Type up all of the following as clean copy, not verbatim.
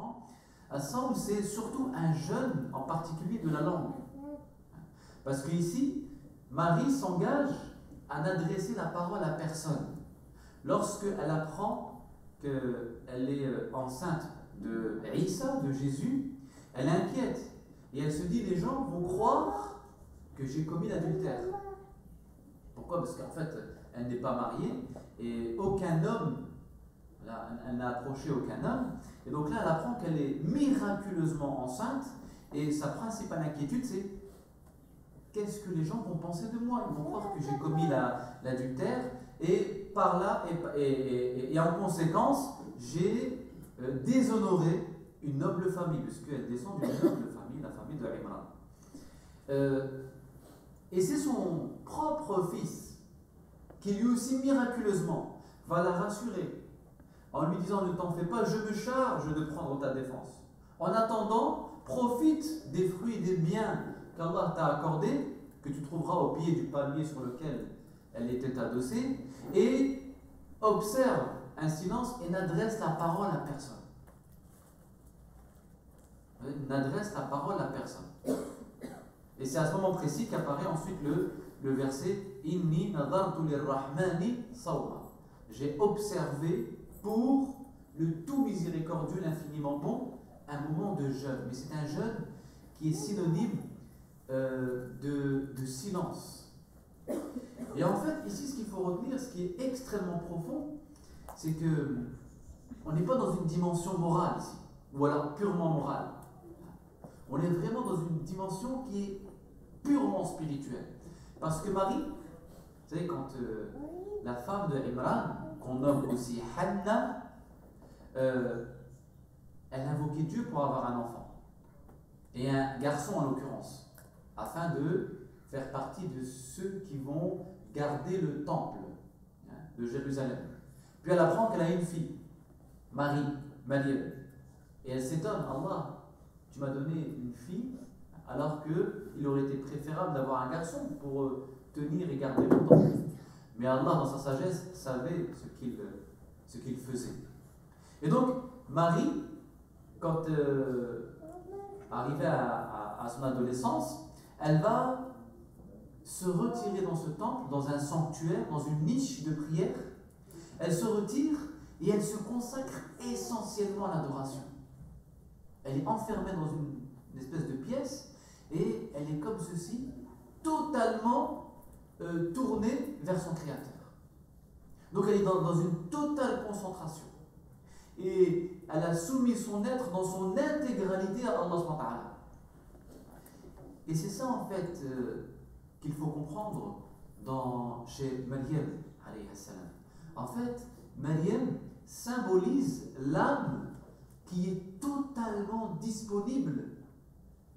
enfants. As-Sawm, c'est surtout un jeûne, en particulier de la langue. Parce qu'ici, Marie s'engage à n'adresser la parole à personne. Lorsqu'elle apprend qu'elle est enceinte de Isa, de Jésus, elle est inquiète. Et elle se dit, les gens vont croire que j'ai commis l'adultère. Pourquoi? Parce qu'en fait, elle n'est pas mariée et aucun homme, elle n'a approché aucun homme. Et donc là, elle apprend qu'elle est miraculeusement enceinte. Et sa principale inquiétude, c'est qu'est-ce que les gens vont penser de moi? Ils vont croire que j'ai commis l'adultère. Et par là, et en conséquence, j'ai déshonoré une noble famille, puisqu'elle descend d'une noble famille, la famille de Imran. Et c'est son propre fils qui lui aussi miraculeusement va la rassurer en lui disant, ne t'en fais pas, je me charge de prendre ta défense. En attendant, profite des fruits et des biens qu'Allah t'a accordés, que tu trouveras au pied du palmier sur lequel elle était adossée, et observe un silence et n'adresse la parole à personne. N'adresse la parole à personne. Et c'est à ce moment précis qu'apparaît ensuite le verset Inni nadartu lirrahmani sawma. J'ai observé pour le tout miséricordieux, l'infiniment bon, un moment de jeûne. Mais c'est un jeûne qui est synonyme de silence. Et en fait, ici, ce qu'il faut retenir, ce qui est extrêmement profond, c'est que on n'est pas dans une dimension morale ici, ou alors purement morale. On est vraiment dans une dimension qui est purement spirituelle. Parce que Marie, vous savez, quand la femme de Imran, qu'on nomme aussi Hanna, elle invoquait Dieu pour avoir un enfant. Et un garçon en l'occurrence, afin de faire partie de ceux qui vont garder le temple de Jérusalem. Puis elle apprend qu'elle a une fille, Marie, Mariam. Et elle s'étonne, Allah, tu m'as donné une fille, alors qu'il aurait été préférable d'avoir un garçon pour tenir et garder le temple. Mais Allah, dans sa sagesse, savait ce qu'il faisait. Et donc, Marie, quand arrivée à son adolescence, elle va se retirer dans ce temple, dans un sanctuaire, dans une niche de prière. Elle se retire et elle se consacre essentiellement à l'adoration. Elle est enfermée dans une espèce de pièce et elle est comme ceci, totalement tournée vers son Créateur. Donc elle est dans une totale concentration. Et elle a soumis son être dans son intégralité à Allah subhanahu wa ta'ala. Et c'est ça en fait qu'il faut comprendre chez Maryam alayhi salam. En fait, Maryam symbolise l'âme qui est totalement disponible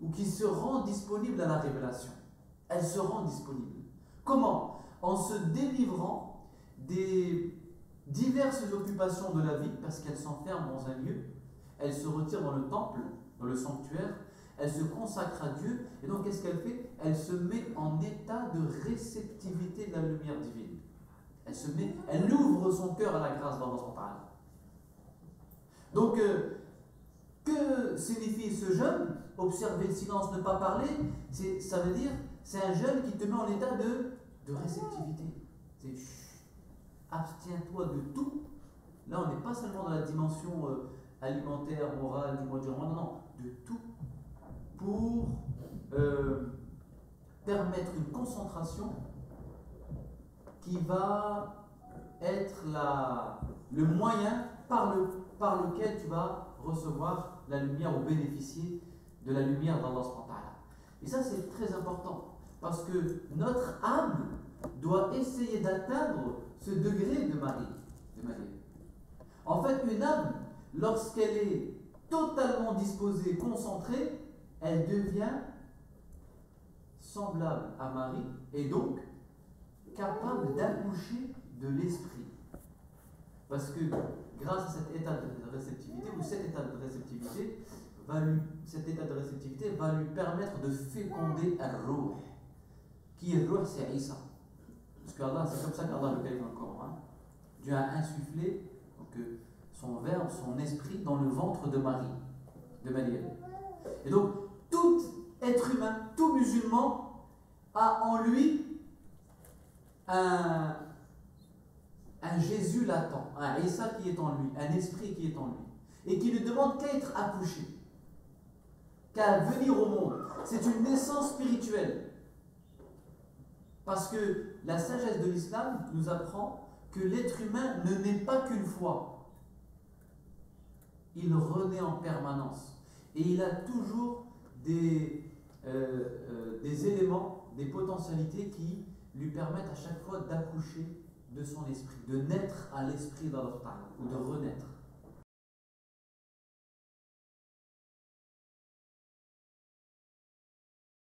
ou qui se rend disponible à la révélation. Elle se rend disponible. Comment? En se délivrant des diverses occupations de la vie, parce qu'elle s'enferme dans un lieu, elle se retire dans le temple, dans le sanctuaire, elle se consacre à Dieu, et donc qu'est-ce qu'elle fait? Elle se met en état de réceptivité de la lumière divine. Elle ouvre son cœur à la grâce d'Allah subhanahu wa ta'ala. Donc, que signifie ce jeûne? Observer le silence, ne pas parler, ça veut dire, c'est un jeûne qui te met en état de réceptivité. C'est abstiens-toi de tout. Là, on n'est pas seulement dans la dimension alimentaire, morale, du mois du Ramadan, non, de tout, pour permettre une concentration qui va être le moyen par lequel tu vas recevoir la lumière ou bénéficier de la lumière d'Allah subhanahu wa ta'ala. Et ça, c'est très important, parce que notre âme doit essayer d'atteindre ce degré de Marie. En fait, une âme, lorsqu'elle est totalement disposée, concentrée, elle devient semblable à Marie et donc capable d'accoucher de l'esprit. Parce que grâce à cet état de réceptivité, ou cet état de réceptivité va lui permettre de féconder Ar-Ruh. Qui est Ruh? C'est Isa. Parce que c'est comme ça qu'Allah le qualifie dans le Coran. Dieu a insufflé donc, son verbe, son esprit dans le ventre de Marie. de Maryam. Et donc, tout être humain, tout musulman a en lui un Jésus latent, un Isa qui est en lui, un esprit qui est en lui, et qui ne demande qu'à être accouché, qu'à venir au monde. C'est une naissance spirituelle. Parce que la sagesse de l'islam nous apprend que l'être humain ne naît pas qu'une fois. Il renaît en permanence. Et il a toujours des éléments, des potentialités qui lui permettent à chaque fois d'accoucher de son esprit, de naître à l'esprit d'Allah, ou de renaître.